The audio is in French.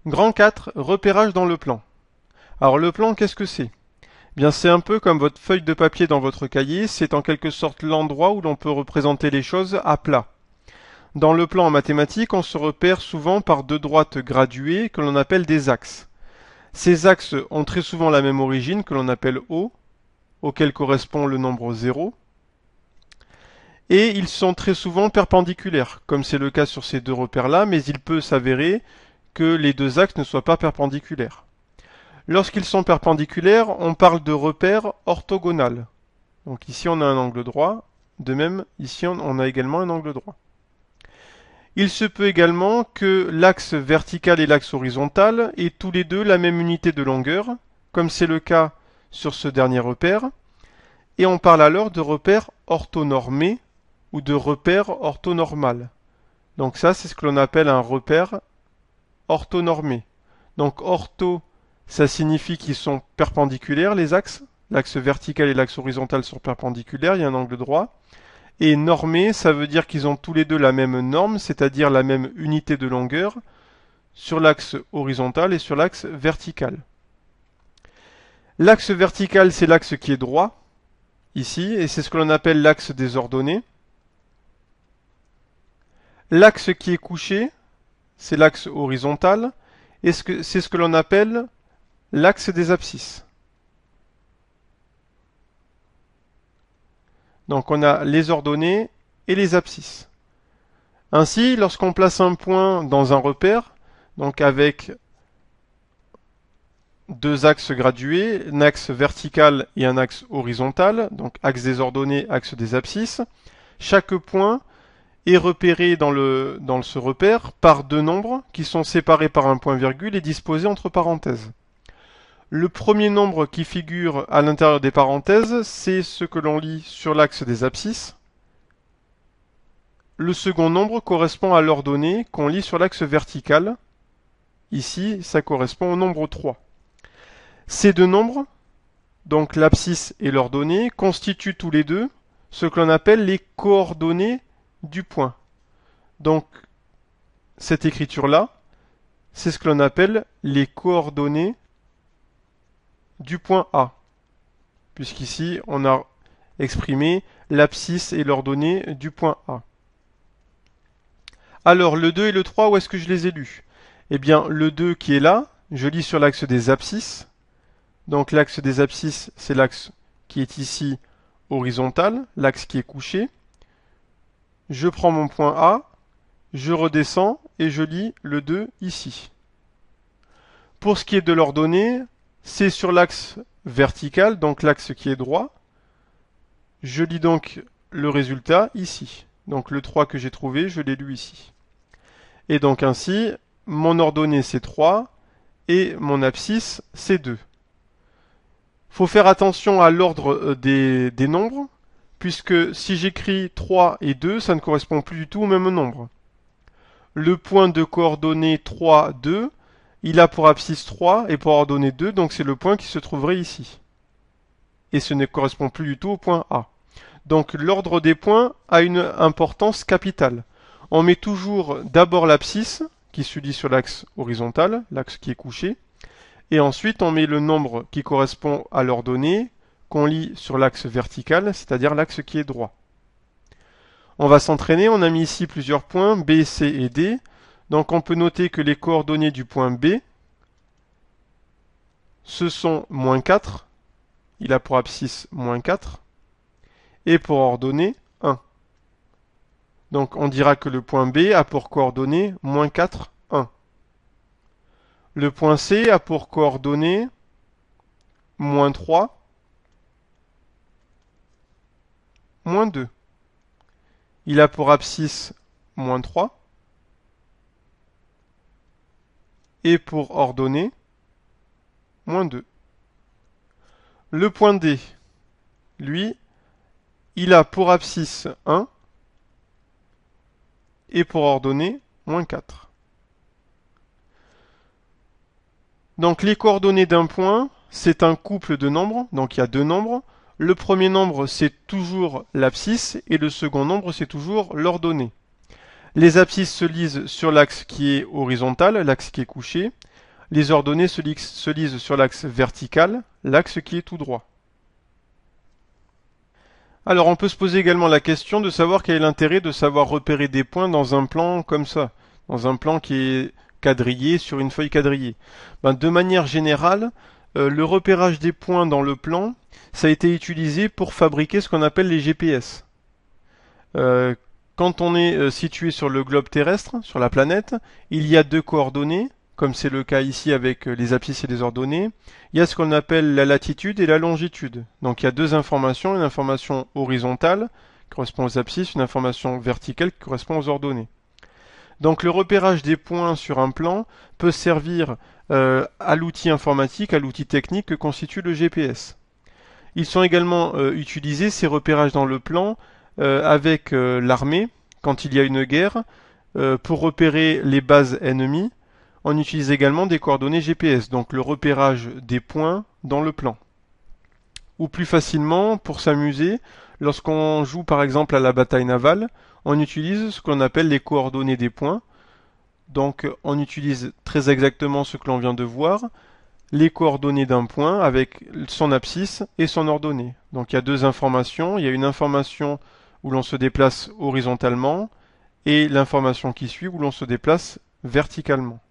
Grand 4, repérage dans le plan. Alors le plan, qu'est-ce que c'est? Bien, c'est un peu comme votre feuille de papier dans votre cahier, c'est en quelque sorte l'endroit où l'on peut représenter les choses à plat. Dans le plan en mathématiques, on se repère souvent par deux droites graduées que l'on appelle des axes. Ces axes ont très souvent la même origine que l'on appelle O, auquel correspond le nombre 0, et ils sont très souvent perpendiculaires, comme c'est le cas sur ces deux repères-là, mais il peut s'avérer que les deux axes ne soient pas perpendiculaires. Lorsqu'ils sont perpendiculaires, on parle de repère orthogonal. Donc ici on a un angle droit, de même ici on a également un angle droit. Il se peut également que l'axe vertical et l'axe horizontal aient tous les deux la même unité de longueur, comme c'est le cas sur ce dernier repère, et on parle alors de repère orthonormé ou de repère orthonormal. Donc ça c'est ce que l'on appelle un repère orthonormé. Donc ortho, ça signifie qu'ils sont perpendiculaires les axes, l'axe vertical et l'axe horizontal sont perpendiculaires, il y a un angle droit. Et normé, ça veut dire qu'ils ont tous les deux la même norme, c'est-à-dire la même unité de longueur, sur l'axe horizontal et sur l'axe vertical. L'axe vertical, c'est l'axe qui est droit, ici, et c'est ce que l'on appelle l'axe des ordonnées. L'axe qui est couché, c'est l'axe horizontal, et c'est ce que l'on appelle l'axe des abscisses. Donc on a les ordonnées et les abscisses. Ainsi, lorsqu'on place un point dans un repère, donc avec deux axes gradués, un axe vertical et un axe horizontal, donc axe des ordonnées, axe des abscisses, chaque point est repéré dans ce repère par deux nombres qui sont séparés par un point virgule et disposés entre parenthèses. Le premier nombre qui figure à l'intérieur des parenthèses, c'est ce que l'on lit sur l'axe des abscisses. Le second nombre correspond à l'ordonnée qu'on lit sur l'axe vertical. Ici, ça correspond au nombre 3. Ces deux nombres, donc l'abscisse et l'ordonnée, constituent tous les deux ce que l'on appelle les coordonnées du point. Donc, cette écriture-là, c'est ce que l'on appelle les coordonnées du point A. Puisqu'ici, on a exprimé l'abscisse et l'ordonnée du point A. Alors, le 2 et le 3, où est-ce que je les ai lus? Eh bien, le 2 qui est là, je lis sur l'axe des abscisses. Donc l'axe des abscisses, c'est l'axe qui est ici horizontal, l'axe qui est couché. Je prends mon point A, je redescends et je lis le 2 ici. Pour ce qui est de l'ordonnée, c'est sur l'axe vertical, donc l'axe qui est droit. Je lis donc le résultat ici. Donc le 3 que j'ai trouvé, je l'ai lu ici. Et donc ainsi, mon ordonnée c'est 3 et mon abscisse c'est 2. Faut faire attention à l'ordre des nombres, puisque si j'écris 3 et 2, ça ne correspond plus du tout au même nombre. Le point de coordonnées 3, 2, il a pour abscisse 3 et pour ordonnée 2, donc c'est le point qui se trouverait ici. Et ce ne correspond plus du tout au point A. Donc l'ordre des points a une importance capitale. On met toujours d'abord l'abscisse, qui se lit sur l'axe horizontal, l'axe qui est couché, et ensuite on met le nombre qui correspond à l'ordonnée qu'on lit sur l'axe vertical, c'est-à-dire l'axe qui est droit. On va s'entraîner, on a mis ici plusieurs points, B, C et D. Donc on peut noter que les coordonnées du point B, ce sont moins 4, il a pour abscisse moins 4, et pour ordonnée 1. Donc on dira que le point B a pour coordonnées moins 4, 1. Le point C a pour coordonnées moins 3, moins 2. Il a pour abscisse moins 3. Et pour ordonnée, moins 2. Le point D, lui, il a pour abscisse 1 et pour ordonnée, moins 4. Donc les coordonnées d'un point, c'est un couple de nombres, donc il y a deux nombres. Le premier nombre, c'est toujours l'abscisse, et le second nombre, c'est toujours l'ordonnée. Les abscisses se lisent sur l'axe qui est horizontal, l'axe qui est couché, Les ordonnées se lisent sur l'axe vertical, l'axe qui est tout droit. Alors on peut se poser également la question de savoir quel est l'intérêt de savoir repérer des points dans un plan comme ça, dans un plan qui est quadrillé sur une feuille quadrillée. De manière générale, le repérage des points dans le plan, ça a été utilisé pour fabriquer ce qu'on appelle les GPS. Quand on est situé sur le globe terrestre, sur la planète, il y a deux coordonnées, comme c'est le cas ici avec les abscisses et les ordonnées. Il y a ce qu'on appelle la latitude et la longitude. Donc il y a deux informations, une information horizontale qui correspond aux abscisses, une information verticale qui correspond aux ordonnées. Donc le repérage des points sur un plan peut servir à l'outil informatique, à l'outil technique que constitue le GPS. Ils sont également utilisés, ces repérages dans le plan, avec l'armée, quand il y a une guerre, pour repérer les bases ennemies. On utilise également des coordonnées GPS, donc le repérage des points dans le plan. Ou plus facilement, pour s'amuser, lorsqu'on joue par exemple à la bataille navale, on utilise ce qu'on appelle les coordonnées des points. Donc on utilise très exactement ce que l'on vient de voir, les coordonnées d'un point avec son abscisse et son ordonnée. Donc il y a deux informations, il y a une information où l'on se déplace horizontalement et l'information qui suit où l'on se déplace verticalement.